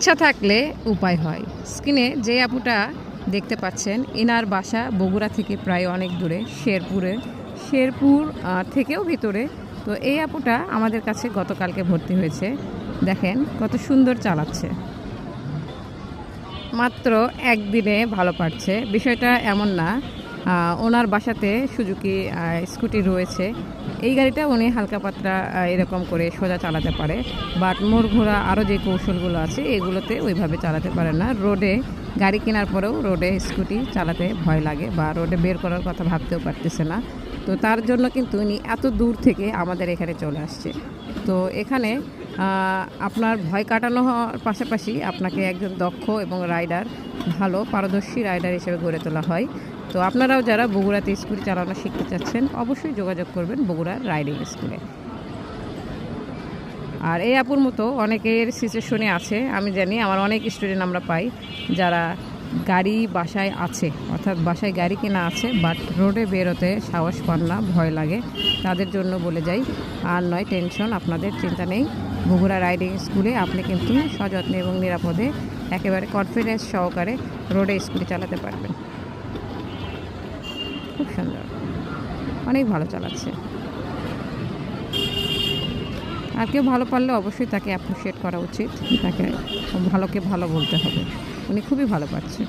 ইচ্ছা থাকলে উপায় হয়। স্ক্রিনে যে আপুটা দেখতে পাচ্ছেন এনার বাসা বগুড়া থেকে প্রায় অনেক দূরে, শেরপুর থেকেও ভিতরে। তো এই আপুটা আমাদের কাছে গতকালকে ভর্তি হয়েছে। দেখেন কত সুন্দর চালাচ্ছে, মাত্র একদিনে ভালো পারছে। বিষয়টা এমন না, ওনার বাসাতে সুজুকি স্কুটি রয়েছে। এই গাড়িটা উনি হালকা পাতলা এরকম করে সোজা চালাতে পারে, বাট মোড় ঘোরা আরও যে কৌশলগুলো আছে এগুলোতে ওইভাবে চালাতে পারে না। রোডে গাড়ি কেনার পরেও রোডে স্কুটি চালাতে ভয় লাগে বা রোডে বের করার কথা ভাবতেও পারতেছে না। তো তার জন্য কিন্তু উনি এত দূর থেকে আমাদের এখানে চলে আসছে। তো এখানে আপনার ভয় কাটানো হওয়ার পাশাপাশি আপনাকে একজন দক্ষ এবং রাইডার, ভালো পারদর্শী রাইডার হিসেবে গড়ে তোলা হয়। তো আপনারাও যারা বগুড়াতে স্কুটি চালানো শিখতে চাচ্ছেন অবশ্যই যোগাযোগ করবেন বগুড়ার রাইডিং স্কুলে। আর এই আপুর মতো অনেকের সিচুয়েশনে আছে, আমি জানি। আমার অনেক স্টুডেন্ট আমরা পাই যারা গাড়ি বাসায় আছে, অর্থাৎ বাসায় গাড়ি কেনা আছে, বাট রোডে বেরোতে সাহস পান না, ভয় লাগে। তাদের জন্য বলে যাই, আর নয় টেনশন, আপনাদের চিন্তা নেই। বগুড়া রাইডিং স্কুলে আপনি কিন্তু সযত্নে এবং নিরাপদে একেবারে কনফিডেন্স সহকারে রোডে স্কুটি চালাতে পারবেন। খুব সুন্দর, অনেক ভালো চালাচ্ছে। আর কেউ ভালো পারলে অবশ্যই তাকে অ্যাপ্রিসিয়েট করা উচিত, তাকে ভালোকে ভালো বলতে হবে। উনি খুবই ভালো পাচ্ছে।